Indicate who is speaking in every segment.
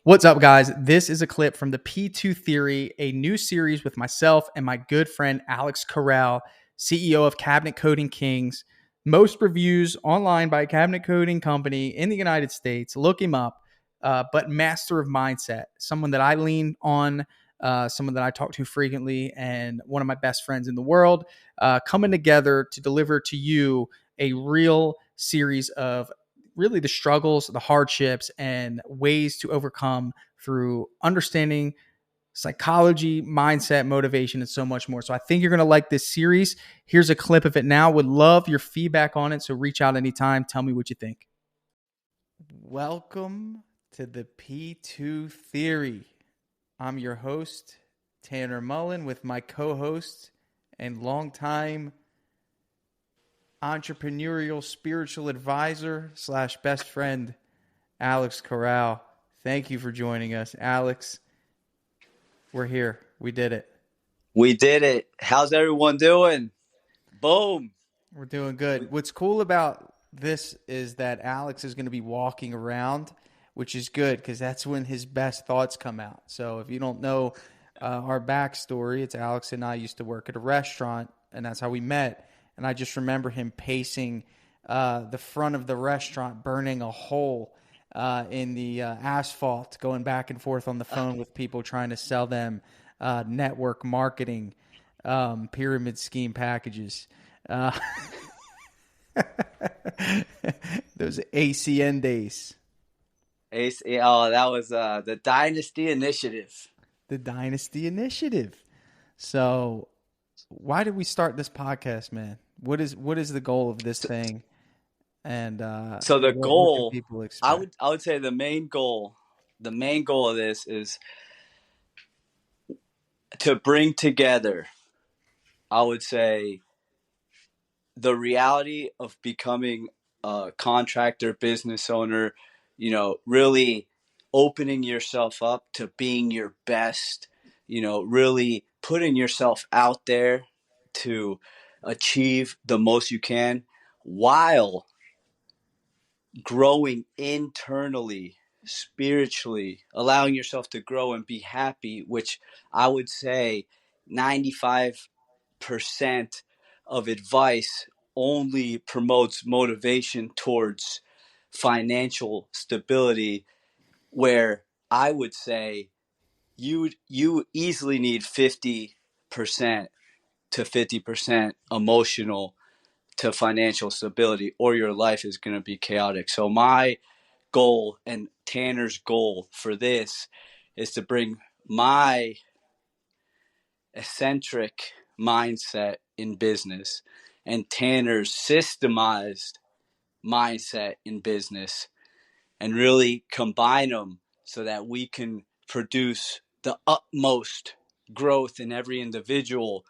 Speaker 1: What's up, guys? This is a clip from the P2 Theory, a new series with myself and my good friend Alex Corral, CEO of Cabinet Coding Kings. Most reviews online by a cabinet coding company in the United States. Look him up. But master of mindset, someone that I lean on, someone that I talk to frequently, and one of my best friends in the world, coming together to deliver to you a real series of really the struggles, the hardships, and ways to overcome through understanding psychology, mindset, motivation, and so much more. So I think you're going to like this series. Here's a clip of it now. Would love your feedback on it. So reach out anytime. Tell me what you think. Welcome to the P2 Theory. I'm your host, Tanner Mullen, with my co-host and longtime entrepreneurial spiritual advisor / best friend, Alex Corral. Thank you for joining us, Alex. We're here. We did it.
Speaker 2: We did it. How's everyone doing? Boom.
Speaker 1: We're doing good. What's cool about this is that Alex is going to be walking around, which is good because that's when his best thoughts come out. So if you don't know our backstory, it's Alex and I used to work at a restaurant, and that's how we met. And I just remember him pacing the front of the restaurant, burning a hole in the asphalt, going back and forth on the phone with people trying to sell them network marketing pyramid scheme packages. Those ACN days.
Speaker 2: That was the Dynasty Initiative.
Speaker 1: The Dynasty Initiative. So why did we start this podcast, man? What is the goal of this thing? And
Speaker 2: so the
Speaker 1: what
Speaker 2: goal,
Speaker 1: can people expect?
Speaker 2: I would say the main goal of this is to bring together, I would say, the reality of becoming a contractor, business owner, really opening yourself up to being your best, really putting yourself out there to achieve the most you can while growing internally, spiritually, allowing yourself to grow and be happy, which I would say 95% of advice only promotes motivation towards financial stability, where I would say you easily need 50% to 50% emotional to financial stability, or your life is going to be chaotic. So my goal and Tanner's goal for this is to bring my eccentric mindset in business and Tanner's systemized mindset in business, and really combine them so that we can produce the utmost growth in every individual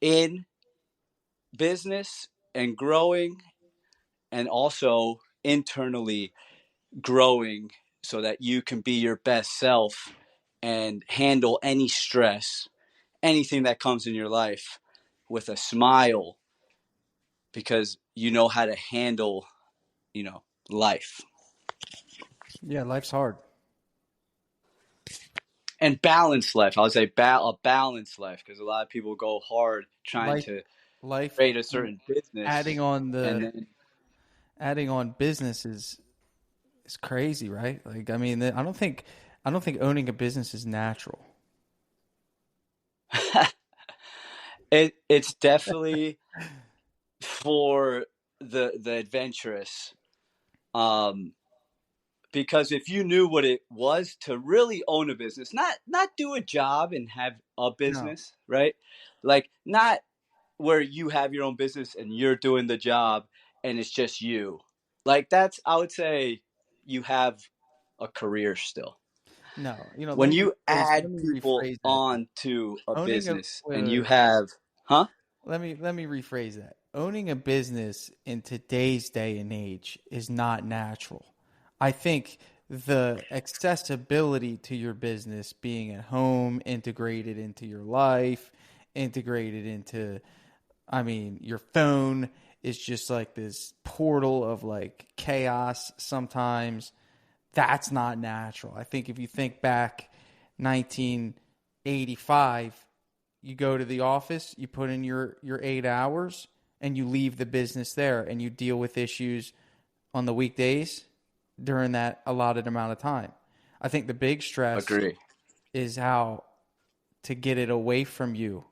Speaker 2: in business and growing, and also internally growing so that you can be your best self and handle any stress, anything that comes in your life with a smile, because you know how to handle, life.
Speaker 1: Yeah, life's hard.
Speaker 2: And balanced life. I would say a balanced life, because a lot of people go hard trying to create a certain business.
Speaker 1: Adding on business is crazy, right? Like, I mean, I don't think owning a business is natural.
Speaker 2: It's definitely for the adventurous. Because if you knew what it was to really own a business, not do a job and have a business, no. Right? Like, not where you have your own business and you're doing the job and it's just you. Like, that's, I would say, you have a career still.
Speaker 1: No,
Speaker 2: when you add people onto a business and you have,
Speaker 1: Let me rephrase that. Owning a business in today's day and age is not natural. I think the accessibility to your business being at home, integrated into your life, integrated into, your phone is just like this portal of like chaos sometimes. That's not natural. I think if you think back 1985, you go to the office, you put in your 8 hours, and you leave the business there, and you deal with issues on the weekdays during that allotted amount of time. I think the big stress
Speaker 2: Agree.
Speaker 1: is how to get it away from you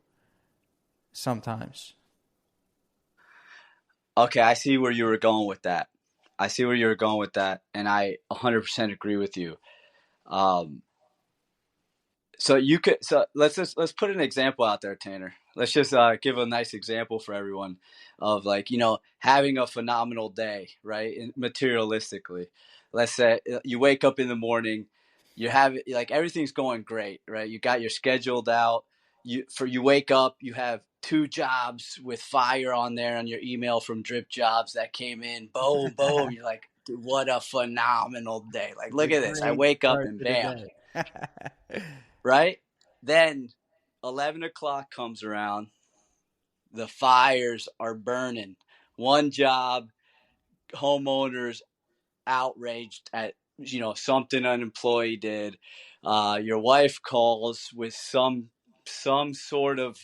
Speaker 1: sometimes.
Speaker 2: Okay, I see where you were going with that. I see where you were going with that, and I 100% agree with you. Um, so you could, so let's put an example out there, Tanner. Let's just give a nice example for everyone of, like, having a phenomenal day, right? Materialistically, let's say you wake up in the morning, you have, like, everything's going great, right? You got your scheduled out. You wake up, you have two jobs with fire on there on your email from Dripjobs that came in. Boom, boom. You're like, dude, what a phenomenal day! Like,
Speaker 1: It's a
Speaker 2: look at this. I
Speaker 1: great
Speaker 2: wake up
Speaker 1: start
Speaker 2: and
Speaker 1: to the
Speaker 2: bam,
Speaker 1: day.
Speaker 2: right? Then 11 o'clock comes around. The fires are burning. One job, homeowners outraged at something an employee did. Your wife calls with some sort of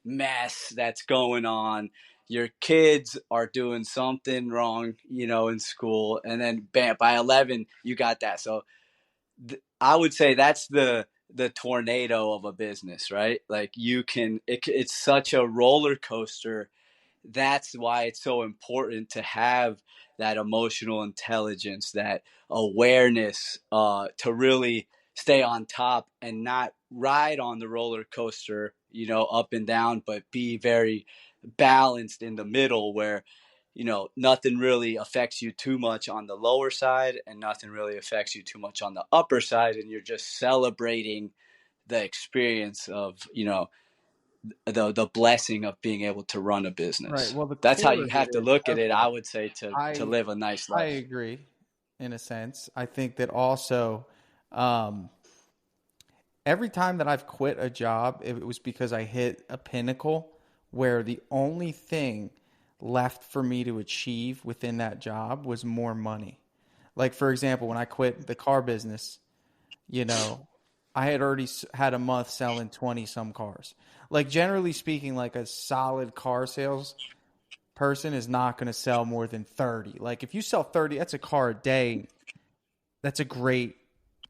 Speaker 2: mess that's going on. Your kids are doing something wrong, in school, and then bam, by 11 you got that. So I would say that's the tornado of a business, right? Like, it's such a roller coaster. That's why it's so important to have that emotional intelligence, that awareness, to really stay on top and not ride on the roller coaster, up and down, but be very balanced in the middle, where nothing really affects you too much on the lower side and nothing really affects you too much on the upper side, and you're just celebrating the experience of the blessing of being able to run a
Speaker 1: Right.
Speaker 2: business.
Speaker 1: Well, the
Speaker 2: That's how
Speaker 1: core
Speaker 2: you
Speaker 1: of it
Speaker 2: have to
Speaker 1: is
Speaker 2: look at it,
Speaker 1: okay.
Speaker 2: I would say, to
Speaker 1: I
Speaker 2: live a nice
Speaker 1: I
Speaker 2: life.
Speaker 1: agree in a sense. I think that also, um, every time that I've quit a job, it was because I hit a pinnacle where the only thing left for me to achieve within that job was more money. Like, for example, when I quit the car business, you know, I had already had a month selling 20 some cars. Like, generally speaking, like a solid car sales person is not going to sell more than 30. Like, if you sell 30, that's a car a day. That's a great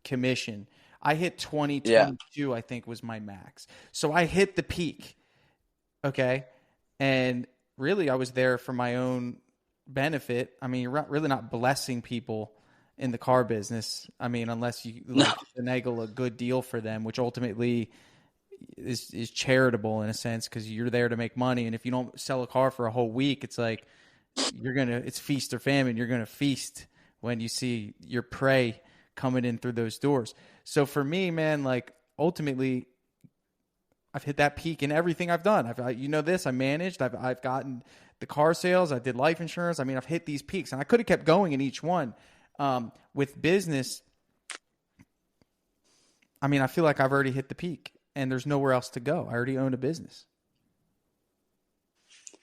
Speaker 1: commission. I hit
Speaker 2: Yeah.
Speaker 1: 2022, I think was my max. So I hit the peak. Okay. And really, I was there for my own benefit. I mean, you're really not blessing people in the car business. I mean, unless you
Speaker 2: No.
Speaker 1: like finagle a good deal for them, which ultimately is charitable in a sense, because you're there to make money. And if you don't sell a car for a whole week, it's like it's feast or famine. You're gonna feast when you see your prey coming in through those doors. So for me, man, like ultimately, I've hit that peak in everything I've done. I managed. I've gotten the car sales. I did life insurance. I mean, I've hit these peaks, and I could have kept going in each one. With business, I mean, I feel like I've already hit the peak, and there's nowhere else to go. I already own a business.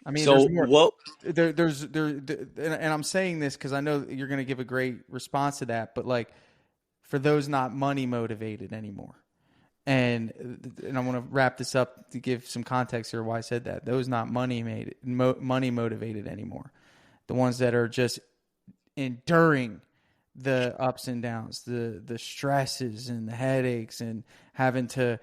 Speaker 1: I mean, there's
Speaker 2: So
Speaker 1: more.
Speaker 2: what?
Speaker 1: And I'm saying this because I know you're going to give a great response to that. But like, for those not money motivated anymore, and I want to wrap this up to give some context here why I said that. Those not money motivated anymore. The ones that are just enduring the ups and downs, the stresses and the headaches, and having to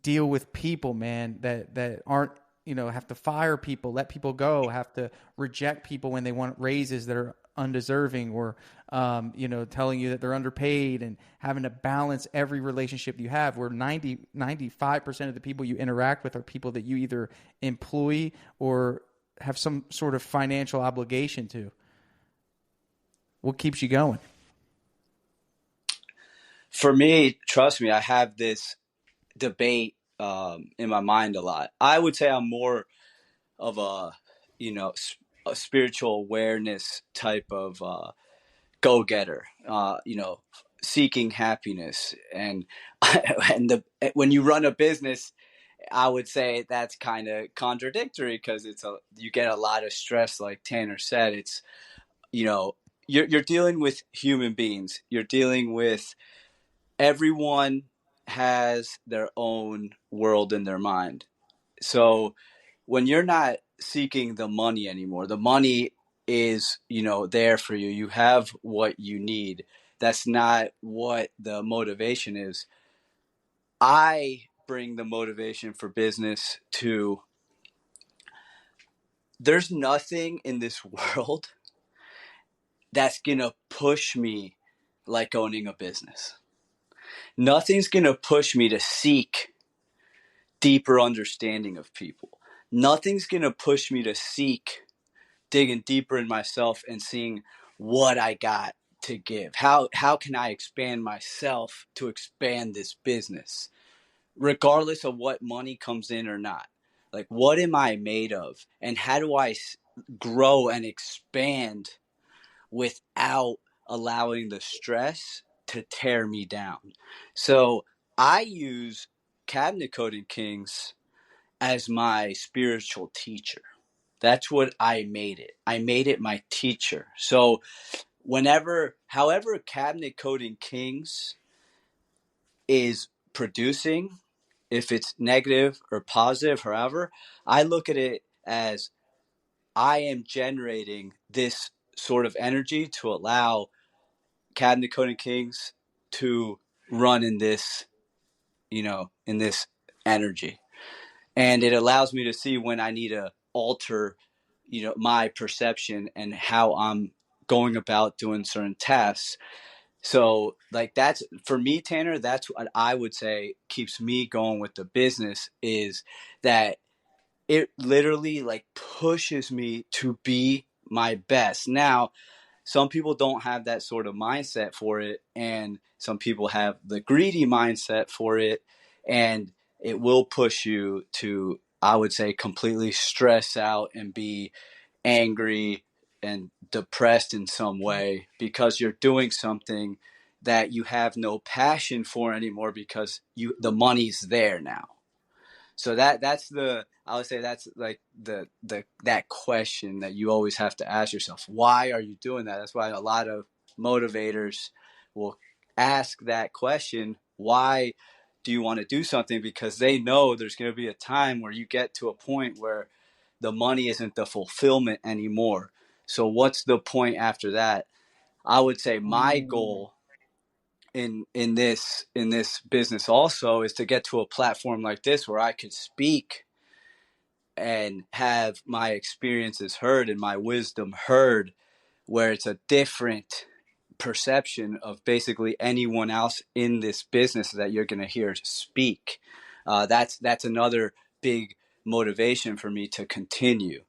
Speaker 1: deal with people, man, that aren't, have to fire people, let people go, have to reject people when they want raises that are undeserving, or telling you that they're underpaid, and having to balance every relationship you have, where 95% of the people you interact with are people that you either employ or have some sort of financial obligation to. What keeps you going?
Speaker 2: For me, trust me, I have this debate in my mind a lot. I would say I'm more of a spiritual awareness type of go getter. Seeking happiness, and when you run a business, I would say that's kind of contradictory, because you get a lot of stress, like Tanner said. It's you know you're dealing with human beings. You're dealing with everyone has their own world in their mind. So when you're not seeking the money anymore, the money is, there for you. You have what you need. That's not what the motivation is. I bring the motivation for business to, there's nothing in this world that's going to push me like owning a business. Nothing's going to push me to seek deeper understanding of people. Nothing's going to push me to seek digging deeper in myself and seeing what I got to give. How can I expand myself to expand this business, regardless of what money comes in or not? Like, what am I made of, and how do I grow and expand without allowing the stress to tear me down? So I use Cabinet Coding Kings as my spiritual teacher. That's what I made it. I made it my teacher. So however Cabinet Coding Kings is producing, if it's negative or positive, however, I look at it as I am generating this sort of energy to allow Cabinet Coding Kings to run in this, in this energy. And it allows me to see when I need to alter, my perception and how I'm going about doing certain tasks. So like, that's for me, Tanner, that's what I would say keeps me going with the business, is that it literally like pushes me to be my best. Now, some people don't have that sort of mindset for it, and some people have the greedy mindset for it, and it will push you to, I would say, completely stress out and be angry and depressed in some way because you're doing something that you have no passion for anymore because the money's there now. So I would say that's like that question that you always have to ask yourself. Why are you doing that? That's why a lot of motivators will ask that question. Why do you want to do something? Because they know there's going to be a time where you get to a point where the money isn't the fulfillment anymore. So what's the point after that? I would say my goal in this business also is to get to a platform like this where I could speak and have my experiences heard and my wisdom heard, where it's a different perception of basically anyone else in this business that you're going to hear speak. That's another big motivation for me to continue,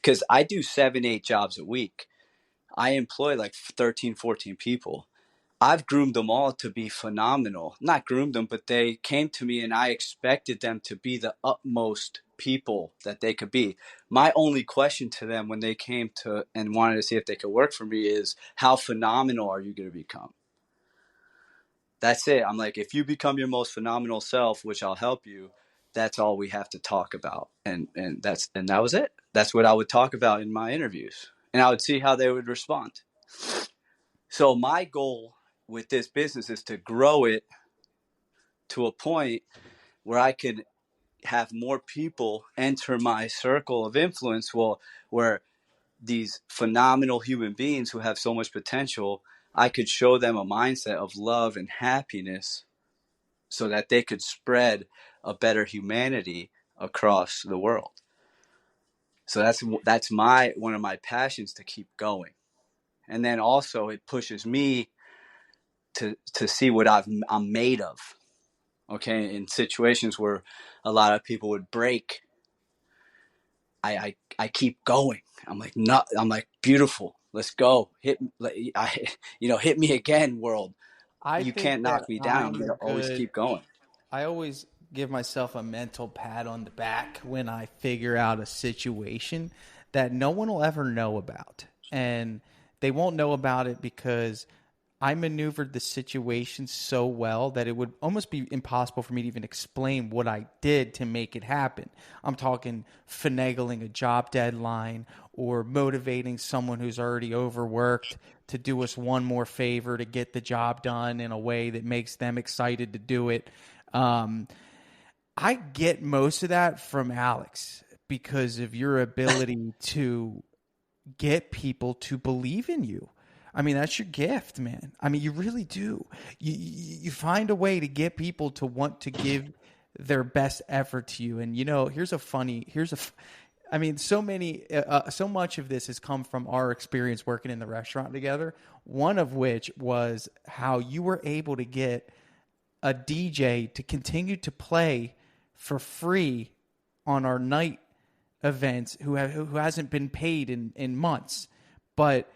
Speaker 2: because I do 7-8 jobs a week. I employ like 13, 14 people. I've groomed them all to be phenomenal. Not groomed them, but they came to me and I expected them to be the utmost people that they could be. My only question to them when they came to and wanted to see if they could work for me is, how phenomenal are you going to become? That's it. I'm like, if you become your most phenomenal self, which I'll help you, that's all we have to talk about. And that was it. That's what I would talk about in my interviews. And I would see how they would respond. So my goal with this business is to grow it to a point where I could have more people enter my circle of influence, where these phenomenal human beings who have so much potential, I could show them a mindset of love and happiness so that they could spread a better humanity across the world. So that's one of my passions, to keep going. And then also it pushes me to see what I'm made of. Okay, in situations where a lot of people would break, I keep going. I'm like, no, I'm like, beautiful. Let's go. Hit me again, world.
Speaker 1: I
Speaker 2: You
Speaker 1: think
Speaker 2: can't
Speaker 1: that
Speaker 2: knock me down. I'm
Speaker 1: I'm a
Speaker 2: gonna always
Speaker 1: good
Speaker 2: keep going.
Speaker 1: I always give myself a mental pat on the back when I figure out a situation that no one will ever know about. And they won't know about it because I maneuvered the situation so well that it would almost be impossible for me to even explain what I did to make it happen. I'm talking finagling a job deadline or motivating someone who's already overworked to do us one more favor to get the job done in a way that makes them excited to do it. Um, I get most of that from Alex because of your ability to get people to believe in you. I mean, that's your gift, man. I mean, you really do. You find a way to get people to want to give their best effort to you. And I mean, so much of this has come from our experience working in the restaurant together. One of which was how you were able to get a DJ to continue to play for free on our night events who hasn't been paid in months, but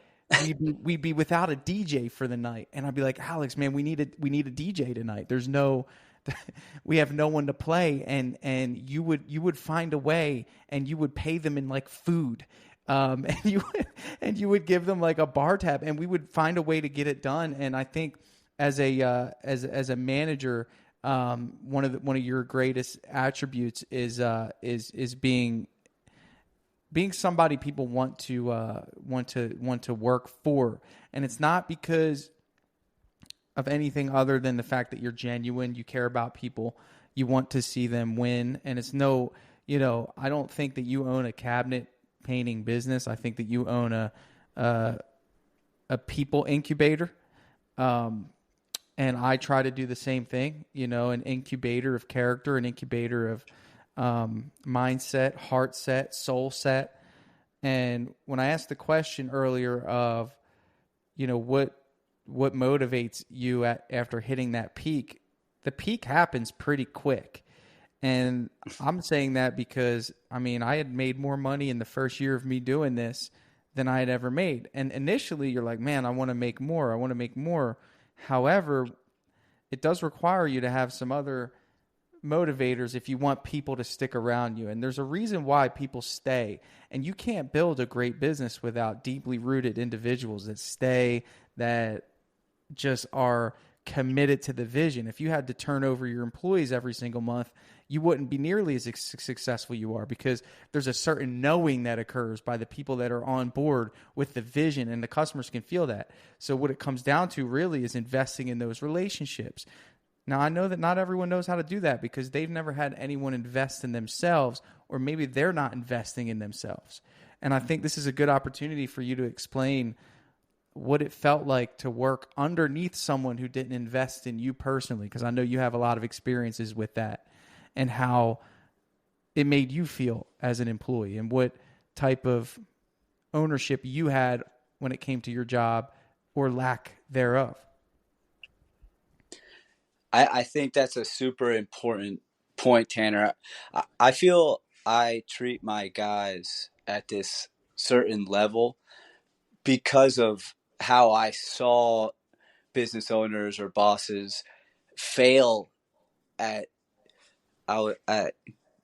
Speaker 1: we'd be without a DJ for the night, and I'd be like, Alex, man, we need a DJ tonight. There's no, we have no one to play, and you would find a way, and you would pay them in like food. And you would give them like a bar tab, and we would find a way to get it done. And I think as a manager, one of your greatest attributes is being somebody people want to work for, and it's not because of anything other than the fact that you're genuine, you care about people, you want to see them win, and it's no, I don't think that you own a cabinet painting business. I think that you own a people incubator, and I try to do the same thing, an incubator of character, an incubator of mindset, heart set, soul set. And when I asked the question earlier of, what motivates you after hitting that peak, the peak happens pretty quick. And I'm saying that because, I mean, I had made more money in the first year of me doing this than I had ever made. And initially you're like, man, I want to make more. I want to make more. However, it does require you to have some other motivators if you want people to stick around you. And there's a reason why people stay. And you can't build a great business without deeply rooted individuals that stay, that just are committed to the vision. If you had to turn over your employees every single month, you wouldn't be nearly as successful you are, because there's a certain knowing that occurs by the people that are on board with the vision, and the customers can feel that. So what it comes down to really is investing in those relationships. Now, I know that not everyone knows how to do that because they've never had anyone invest in themselves, or maybe they're not investing in themselves. And I think this is a good opportunity for you to explain what it felt like to work underneath someone who didn't invest in you personally, because I know you have a lot of experiences with that, and how it made you feel as an employee, and what type of ownership you had when it came to your job or lack thereof.
Speaker 2: I think that's a super important point, Tanner. I feel I treat my guys at this certain level because of how I saw business owners or bosses fail at at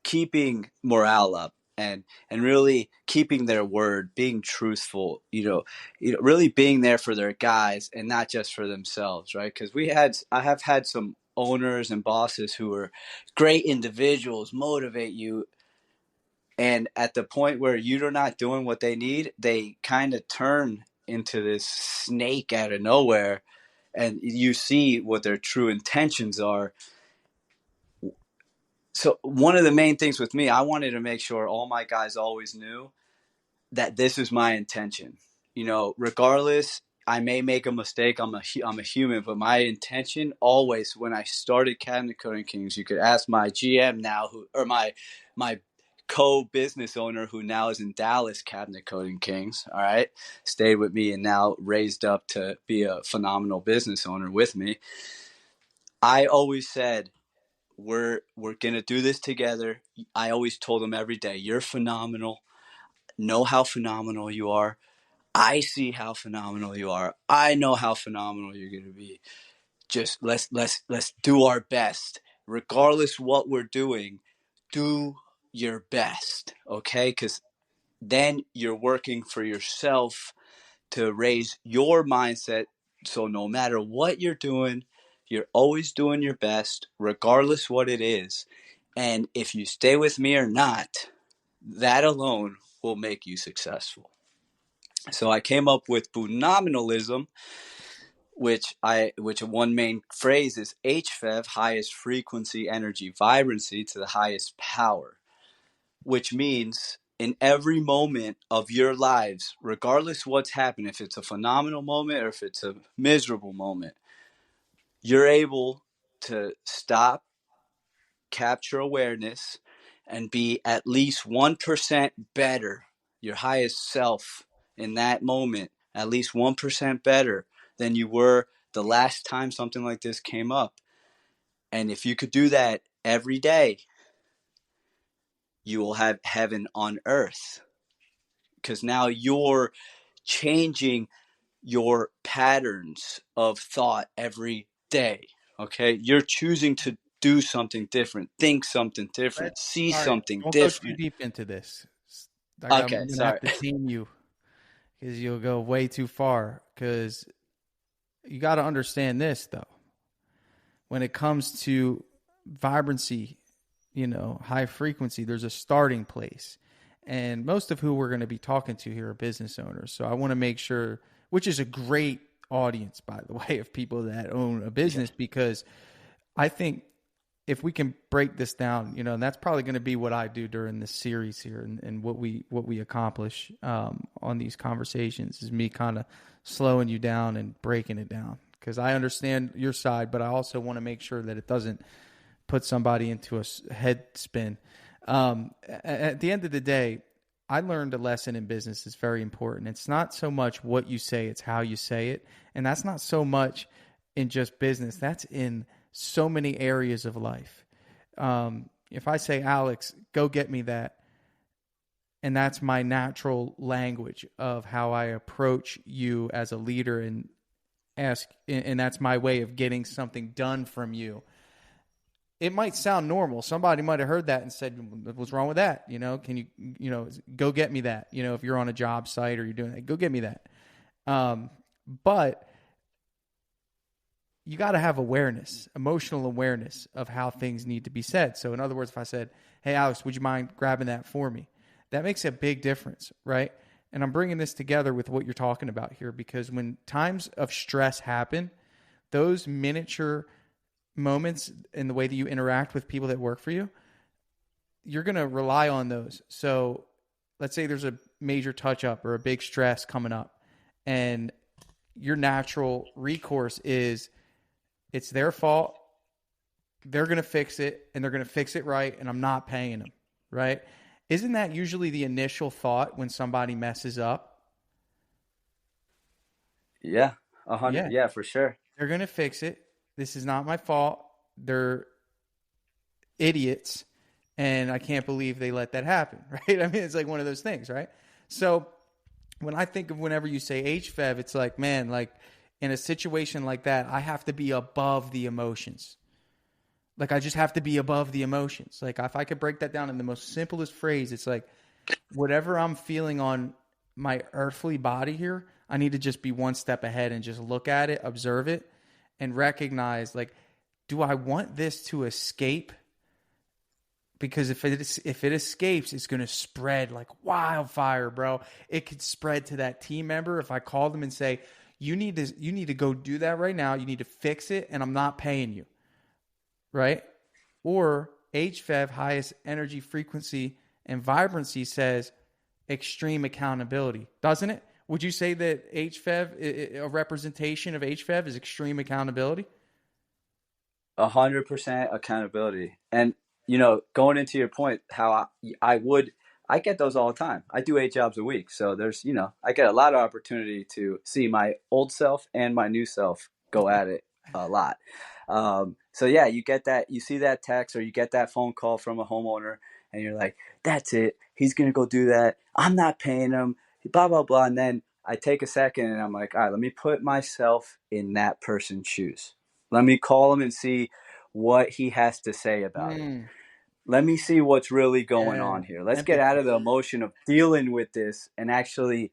Speaker 2: keeping morale up, and really keeping their word, being truthful, really being there for their guys and not just for themselves, right? Because I have had some owners and bosses who are great individuals, motivate you, and at the point where you're not doing what they need, they kind of turn into this snake out of nowhere, and you see what their true intentions are. So one of the main things with me, I wanted to make sure all my guys always knew that this is my intention. Regardless, I may make a mistake. I'm a human, but my intention always, when I started Cabinet Coding Kings, you could ask my GM now, or my co-business owner who now is in Dallas, Cabinet Coding Kings. All right, stayed with me and now raised up to be a phenomenal business owner with me. I always said, we're gonna do this together. I always told them every day, you're phenomenal. Know how phenomenal you are. I see how phenomenal you are. I know how phenomenal you're gonna be. Just let's do our best. Regardless what we're doing, do your best, okay? Because then you're working for yourself to raise your mindset So no matter what you're doing, you're always doing your best, regardless what it is. And if you stay with me or not, that alone will make you successful. So I came up with nominalism, which one main phrase is HFEV, highest frequency, energy, vibrancy, to the highest power, which means in every moment of your lives, regardless what's happened, if it's a phenomenal moment or if it's a miserable moment, you're able to stop, capture awareness, and be at least 1% better, your highest self in that moment, at least 1% better than you were the last time something like this came up. And if you could do that every day, you will have heaven on earth, because now you're changing your patterns of thought every day. Okay, you're choosing to do something different, think something different,
Speaker 1: Let's
Speaker 2: see
Speaker 1: all right.
Speaker 2: something
Speaker 1: Don't go too
Speaker 2: different.
Speaker 1: deep into this.
Speaker 2: Okay,
Speaker 1: I'm gonna have
Speaker 2: sorry.
Speaker 1: to tame you because you'll go way too far. Because you got to understand this though. When it comes to vibrancy, high frequency, there's a starting place. And most of who we're going to be talking to here are business owners. So I want to make sure, which is a great audience, by the way, of people that own a
Speaker 2: Yeah.
Speaker 1: business, because I think if we can break this down, and that's probably going to be what I do during this series here, and what we accomplish on these conversations is me kind of slowing you down and breaking it down, because I understand your side, but I also want to make sure that it doesn't put somebody into a head spin. At the end of the day, I learned a lesson in business is very important. It's not so much what you say, it's how you say it. And that's not so much in just business, that's in so many areas of life. If I say, Alex, go get me that, and that's my natural language of how I approach you as a leader and ask, and that's my way of getting something done from you. It might sound normal. Somebody might have heard that and said, "What's wrong with that? Can go get me that? If you're on a job site or you're doing that, go get me that." But you got to have awareness, emotional awareness of how things need to be said. So in other words, if I said, "Hey, Alex, would you mind grabbing that for me?" That makes a big difference, right? And I'm bringing this together with what you're talking about here, because when times of stress happen, those miniature moments in the way that you interact with people that work for you, you're going to rely on those. So let's say there's a major touch up or a big stress coming up, and your natural recourse is it's their fault. They're going to fix it, and they're going to fix it right, and I'm not paying them, right? Isn't that usually the initial thought when somebody messes up?
Speaker 2: Yeah, 100.
Speaker 1: Yeah,
Speaker 2: Yeah, for sure.
Speaker 1: they're going to fix it. This is not my fault. They're idiots, and I can't believe they let that happen, right? I mean, it's like one of those things, right? So when I think of whenever you say HFEV, it's like, man, like in a situation like that, I have to be above the emotions. Like I just have to be above the emotions. Like if I could break that down in the most simplest phrase, it's like whatever I'm feeling on my earthly body here, I need to just be one step ahead and just look at it, observe it, and recognize, like, do I want this to escape? Because if it escapes, it's going to spread like wildfire, bro. It could spread to that team member if I call them and say, you need to go do that right now. You need to fix it, and I'm not paying you, right? Or HFEV, highest energy frequency and vibrancy, says extreme accountability, doesn't it? Would you say that HFEV, a representation of HFEV, is extreme accountability?
Speaker 2: 100% accountability. And going into your point, how I get those all the time. I do 8 jobs a week, so there's I get a lot of opportunity to see my old self and my new self go at it a lot. So yeah, you get that, you see that text or you get that phone call from a homeowner, and you're like, that's it, he's gonna go do that, I'm not paying him, blah blah blah. And then I take a second and I'm like, all right, let me put myself in that person's shoes. Let me call him and see what he has to say about it.
Speaker 1: Mm,
Speaker 2: Let me see what's really going
Speaker 1: yeah.
Speaker 2: on here. Let's get out
Speaker 1: Empathy.
Speaker 2: of the emotion of dealing with this and actually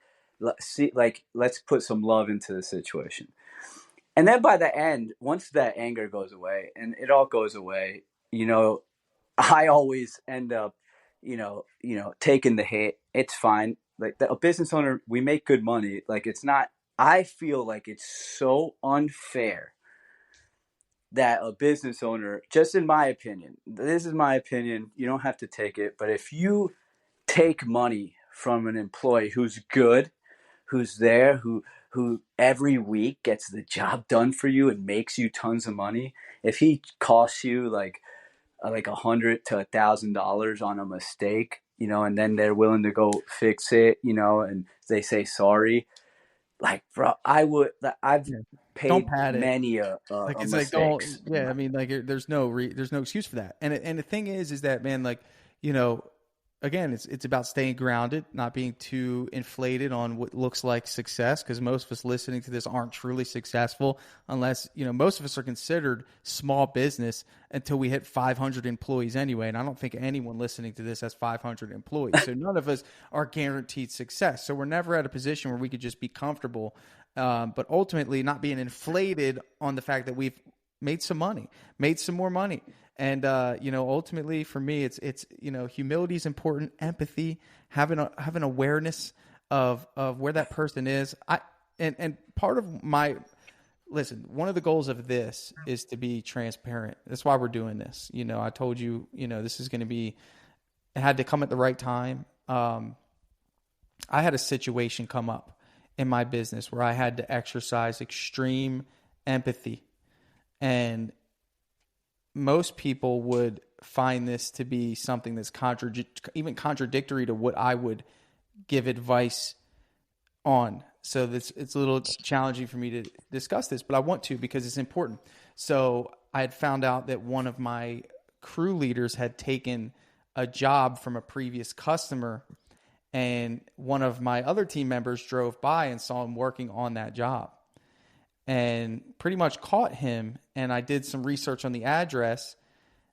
Speaker 2: see, like, let's put some love into the situation. And then by the end, once that anger goes away and it all goes away, you know, I always end up, taking the hit. It's fine. Like a business owner, we make good money. Like it's not. I feel like it's so unfair that a business owner, just in my opinion, this is my opinion. You don't have to take it, but if you take money from an employee who's good, who's there, who every week gets the job done for you and makes you tons of money, if he costs you like $100 to $1,000 on a mistake, and then they're willing to go fix it, and they say sorry. Like, bro, I've
Speaker 1: Yeah. Don't
Speaker 2: paid
Speaker 1: pad it.
Speaker 2: many
Speaker 1: Like
Speaker 2: a
Speaker 1: it's like don't.
Speaker 2: mistakes.
Speaker 1: Yeah, I mean, like there's no excuse for that. And the thing is that man, like you know, again, it's about staying grounded, not being too inflated on what looks like success. Because most of us listening to this aren't truly successful, unless most of us are considered small business until we hit 500 employees anyway. And I don't think anyone listening to this has 500 employees, so none of us are guaranteed success. So we're never at a position where we could just be comfortable. But ultimately, not being inflated on the fact that we've made some money, made some more money. And ultimately for me, it's humility is important. Empathy, having awareness of where that person is. And part of my listen, one of the goals of this is to be transparent. That's why we're doing this. I told you, this is going to be. It had to come at the right time. I had a situation come up in my business where I had to exercise extreme empathy, and most people would find this to be something that's even contradictory to what I would give advice on. So it's a little challenging for me to discuss this, but I want to because it's important. So I had found out that one of my crew leaders had taken a job from a previous customer, and one of my other team members drove by and saw him working on that job and pretty much caught him. And I did some research on the address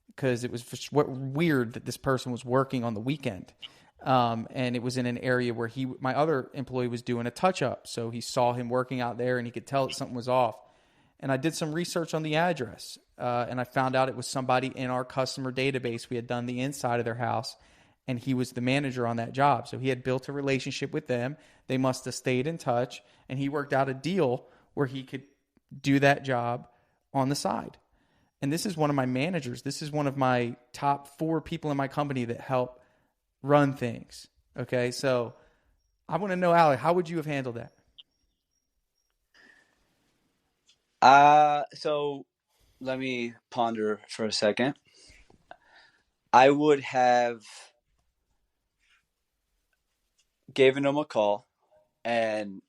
Speaker 1: because it was weird that this person was working on the weekend. And it was in an area where my other employee was doing a touch up. So he saw him working out there and he could tell that something was off. And I did some research on the address, and I found out it was somebody in our customer database. We had done the inside of their house, and he was the manager on that job. So he had built a relationship with them. They must have stayed in touch, and he worked out a deal where he could do that job on the side. And this is one of my managers. This is one of my top 4 people in my company that help run things. Okay, so I want to know, Alec, how would you have handled that?
Speaker 2: So let me ponder for a second. I would have given him a call, and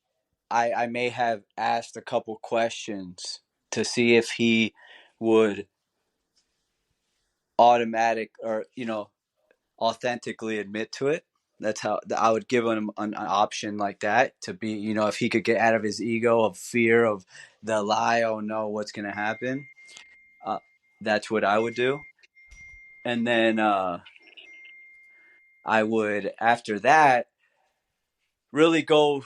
Speaker 2: I may have asked a couple questions to see if he would automatic or authentically admit to it. That's how I would give him an option like that to be, if he could get out of his ego of fear of the lie, oh no, what's going to happen. Uh, that's what I would do. And then I would, after that, really go.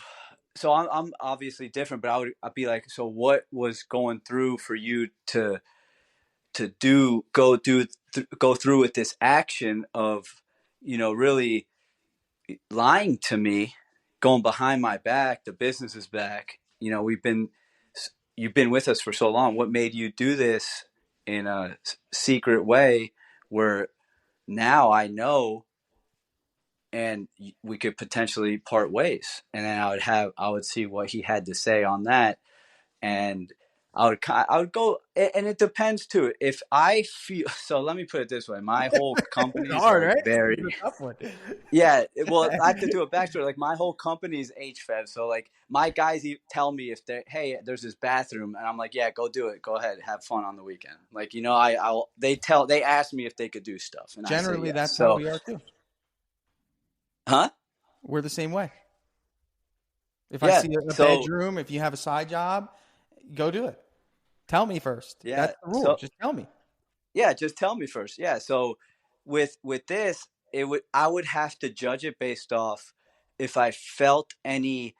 Speaker 2: So I'm obviously different, but I'd be like, so what was going through for you to go through with this action of, really lying to me, going behind my back, the business's back. You've been with us for so long. What made you do this in a secret way where now I know, and we could potentially part ways? And then I would see what he had to say on that. And I would go, and it depends too. If I feel, so let me put it this way: my whole
Speaker 1: It's
Speaker 2: company is
Speaker 1: hard,
Speaker 2: like
Speaker 1: right? It's
Speaker 2: very,
Speaker 1: a tough one.
Speaker 2: yeah. Well, I have to do a backstory. Like my whole company is HFEV, so like my guys tell me if they, hey, there's this bathroom, and I'm like, yeah, go do it, go ahead, have fun on the weekend. Like they ask me if they could do stuff, and I say
Speaker 1: Generally,
Speaker 2: yes.
Speaker 1: that's how
Speaker 2: So,
Speaker 1: we are too.
Speaker 2: huh?
Speaker 1: We're the same way. If I
Speaker 2: Yeah.
Speaker 1: see a
Speaker 2: So
Speaker 1: bedroom, if you have a side job, go do it. Tell me first.
Speaker 2: yeah.
Speaker 1: That's the rule.
Speaker 2: So
Speaker 1: Just tell me.
Speaker 2: yeah, just tell me first. Yeah. So with this, I would have to judge it based off if I felt any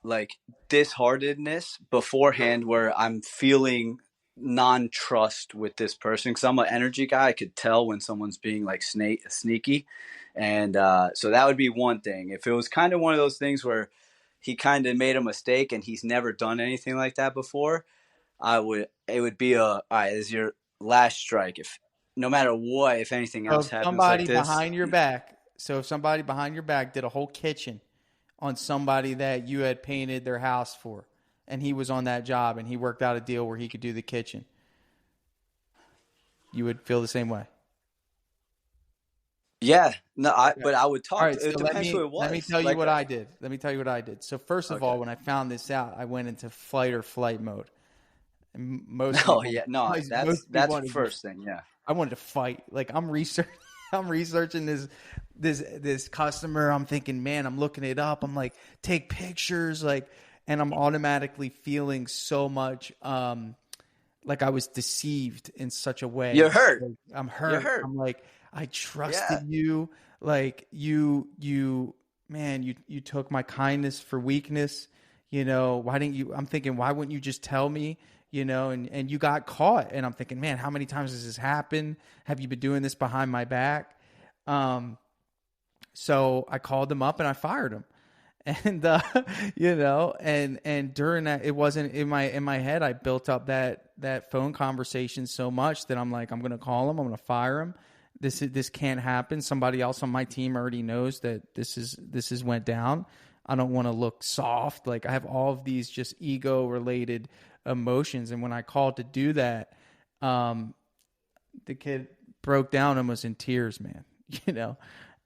Speaker 2: like disheartedness beforehand where I'm feeling non-trust with this person because I'm an energy guy. I could tell when someone's being like sneaky, and so that would be one thing. If it was kind of one of those things where he kind of made a mistake and he's never done anything like that before, it would be all right, this is your last strike. If no matter what, if anything
Speaker 1: So
Speaker 2: else happens like this,
Speaker 1: if somebody behind your back did a whole kitchen on somebody that you had painted their house for, and he was on that job and he worked out a deal where he could do the kitchen, you would feel the same way.
Speaker 2: yeah, no,
Speaker 1: Yeah.
Speaker 2: but I would
Speaker 1: All
Speaker 2: talk
Speaker 1: right,
Speaker 2: to. It
Speaker 1: so
Speaker 2: depends who it
Speaker 1: let me
Speaker 2: was.
Speaker 1: tell you
Speaker 2: Like,
Speaker 1: what I did. So first of
Speaker 2: okay,
Speaker 1: all, when I found this out, I went into fight or flight mode. And most
Speaker 2: no,
Speaker 1: people,
Speaker 2: yeah, no,
Speaker 1: most people
Speaker 2: that's
Speaker 1: want to
Speaker 2: first thing, yeah,
Speaker 1: I wanted to fight. Like I'm research, I'm researching this customer. I'm thinking, man, I'm looking it up. I'm like, take pictures, like, and I'm automatically feeling so much, like I was deceived in such a
Speaker 2: you're
Speaker 1: way.
Speaker 2: hurt,
Speaker 1: Like, I'm
Speaker 2: you're
Speaker 1: hurt.
Speaker 2: hurt,
Speaker 1: I'm like, I trusted
Speaker 2: yeah,
Speaker 1: you. Like man, you took my kindness for weakness. You know, why didn't you? I'm thinking, why wouldn't you just tell me? You know, and you got caught. And I'm thinking, man, how many times has this happened? Have you been doing this behind my back? Um, so I called him up and I fired him. And you know, and during that, it wasn't in my head. I built up that phone conversation so much that I'm like, I'm gonna call him. I'm gonna fire him. This can't happen. Somebody else on my team already knows that this is went down. I don't want to look soft. Like I have all of these just ego related emotions, and when I called to do that, um, the kid broke down and was in tears, man. You know,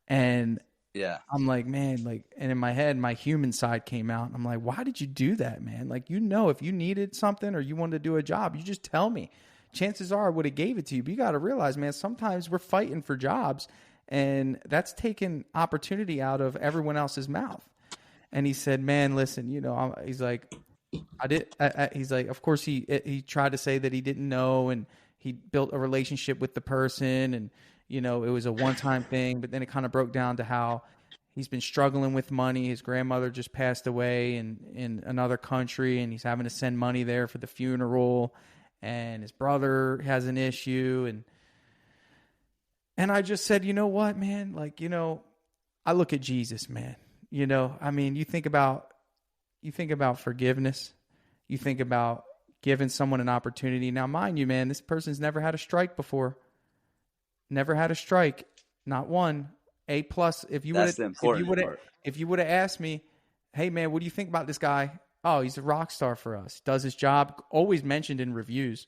Speaker 1: and
Speaker 2: yeah,
Speaker 1: I'm like, man, like, and in my head, my human side came out. I'm like, why did you do that, man? Like, you know, if you needed something or you wanted to do a job, you just tell me. Chances are I would have gave it to you. But you got to realize, man, sometimes we're fighting for jobs, and that's taking opportunity out of everyone else's mouth. And he said, man, listen, you know, he's like, he's like, of course he tried to say that he didn't know, and he built a relationship with the person, and you know it was a one time thing, but then it kind of broke down to how he's been struggling with money. His grandmother just passed away in another country, and he's having to send money there for the funeral, and his brother has an issue, and I just said, you know what, man, like, you know, I look at Jesus, man. You know, I mean, you think about forgiveness. You think about giving someone an opportunity. Now, mind you, man, this person's never had a strike before. Never had a strike. Not one. A plus.
Speaker 2: that's the important part.
Speaker 1: If you would have asked me, hey man, what do you think about this guy? Oh, he's a rock star for us. Does his job. Always mentioned in reviews.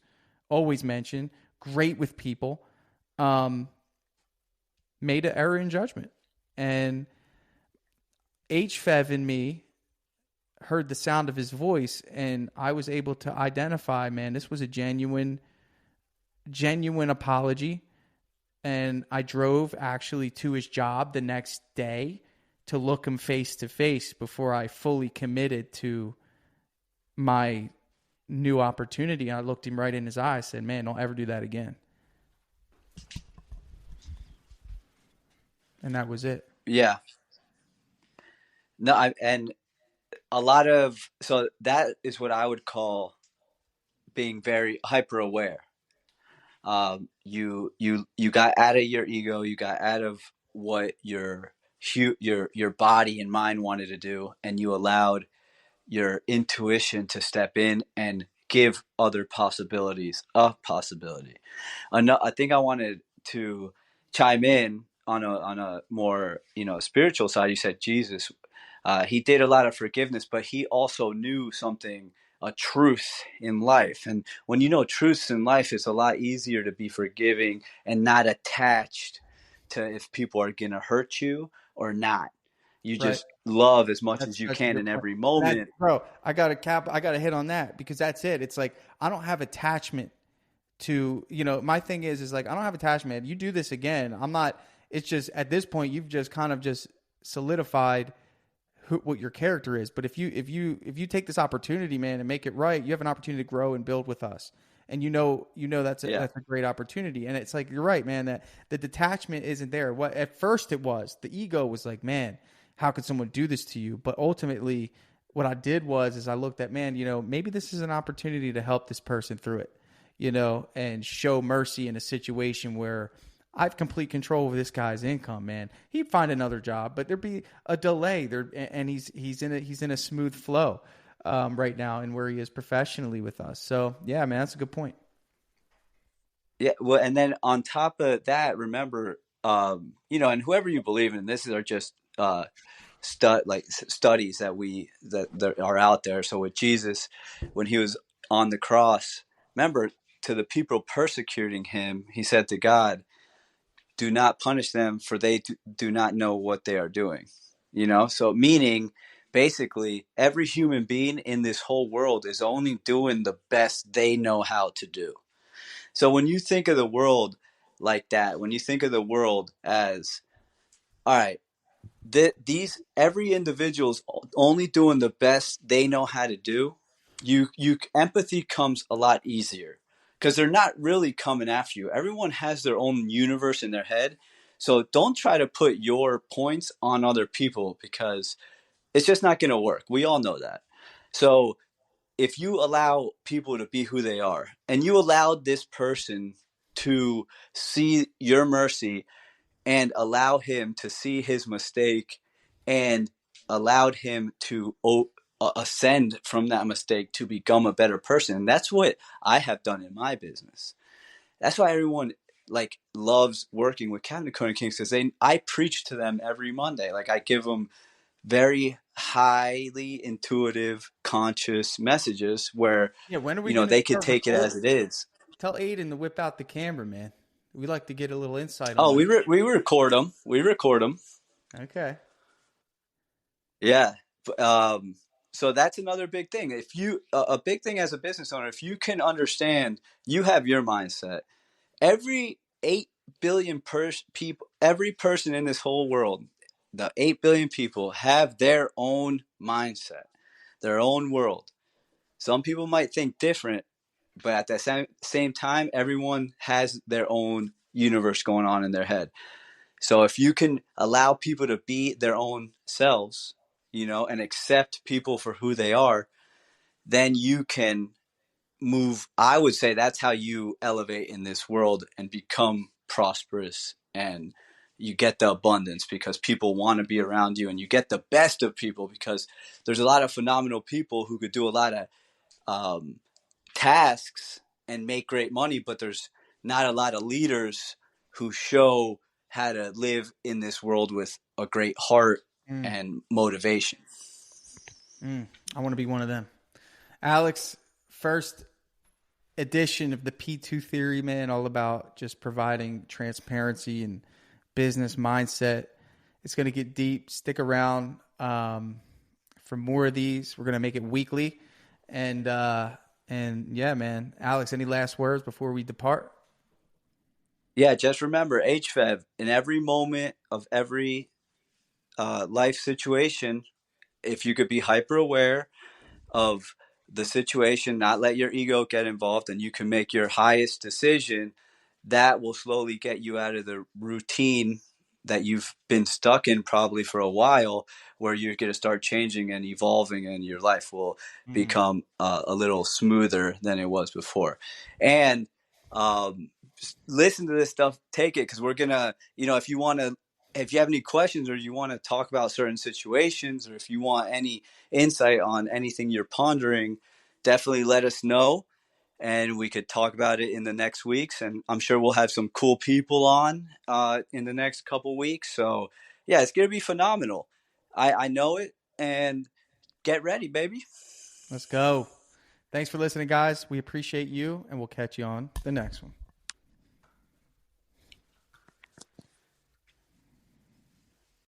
Speaker 1: Always mentioned. Great with people. Made an error in judgment. And HFEV in me heard the sound of his voice, and I was able to identify, man, this was a genuine apology. And I drove actually to his job the next day to look him face to face before I fully committed to my new opportunity. I looked him right in his eyes, said, man, don't ever do that again. And that was it.
Speaker 2: Yeah, no, and a lot of so that is what I would call being very hyper aware. You got out of your ego, you got out of what your body and mind wanted to do, and you allowed your intuition to step in and give other possibilities a possibility. I think I wanted to chime in on a more spiritual side. You said Jesus, he did a lot of forgiveness, but he also knew something, a truth in life. And when you know truths in life, it's a lot easier to be forgiving and not attached to if people are going to hurt you or not. You
Speaker 1: Right.
Speaker 2: just love as much as you
Speaker 1: That's a
Speaker 2: can
Speaker 1: good
Speaker 2: in
Speaker 1: point.
Speaker 2: every
Speaker 1: And that,
Speaker 2: moment.
Speaker 1: bro, I got to hit on that because that's it. It's like, I don't have attachment to, you know, my thing is like, I don't have attachment. You do this again. I'm not, it's just at this point, you've just kind of just solidified what your character is. But if you take this opportunity, man, and make it right, you have an opportunity to grow and build with us. And that's
Speaker 2: Yeah.
Speaker 1: a great opportunity. And it's like, you're right, man, that the detachment isn't there. What at first it was, the ego was like, man, how could someone do this to you? But ultimately, what I did was is I looked at, man, maybe this is an opportunity to help this person through it, and show mercy in a situation where I have complete control over this guy's income, man. He'd find another job, but there'd be a delay there, and he's in a smooth flow right now, and where he is professionally with us. So yeah, man, that's a good point.
Speaker 2: Yeah, well, and then on top of that, remember, and whoever you believe in, this are just studies that are out there. So with Jesus, when he was on the cross, remember, to the people persecuting him, he said to God, "Do not punish them, for they do not know what they are doing." So meaning, basically, every human being in this whole world is only doing the best they know how to do. So when you think of the world like that, when you think of the world as, all right, these every individual's only doing the best they know how to do, you empathy comes a lot easier because they're not really coming after you. Everyone has their own universe in their head. So don't try to put your points on other people because it's just not going to work. We all know that. So if you allow people to be who they are and you allowed this person to see your mercy and allow him to see his mistake and allowed him to ascend from that mistake to become a better person. And that's what I have done in my business. That's why everyone loves working with Cabinet Coding Kings, because I preach to them every Monday. Like, I give them very highly intuitive, conscious messages where,
Speaker 1: Yeah, when are we going to
Speaker 2: they could
Speaker 1: start
Speaker 2: take it
Speaker 1: recording?
Speaker 2: as it is.
Speaker 1: Tell Aiden to whip out the camera, man. We like to get a little insight on
Speaker 2: Oh,
Speaker 1: this.
Speaker 2: we record them. We record them.
Speaker 1: Okay.
Speaker 2: Yeah. So that's another big thing. If you, a big thing as a business owner, if you can understand, you have your mindset. Every 8 billion people, every person in this whole world, the 8 billion people have their own mindset, their own world. Some people might think different, but at the same time, everyone has their own universe going on in their head. So if you can allow people to be their own selves, and accept people for who they are, then you can move. I would say that's how you elevate in this world and become prosperous, and you get the abundance because people want to be around you, and you get the best of people because there's a lot of phenomenal people who could do a lot of um, tasks and make great money, but there's not a lot of leaders who show how to live in this world with a great heart
Speaker 1: Mm,
Speaker 2: and motivation.
Speaker 1: I want to be one of them. Alex, first edition of the P2 theory, man, all about just providing transparency and business mindset. It's going to get deep. Stick around for more of these. We're going to make it weekly. And yeah, man. Alex, any last words before we depart?
Speaker 2: Yeah, just remember, HFEV, in every moment of every life situation, if you could be hyper aware of the situation, not let your ego get involved, and you can make your highest decision, that will slowly get you out of the routine that you've been stuck in probably for a while, where you're going to start changing and evolving, and your life will
Speaker 1: Mm.
Speaker 2: become a little smoother than it was before. And listen to this stuff, take it, because we're going to, if you have any questions, or you want to talk about certain situations, or if you want any insight on anything you're pondering, definitely let us know, and we could talk about it in the next weeks. And I'm sure we'll have some cool people on in the next couple weeks. So yeah, it's going to be phenomenal. I know it, and get ready, baby.
Speaker 1: Let's go. Thanks for listening, guys. We appreciate you, and we'll catch you on the next one.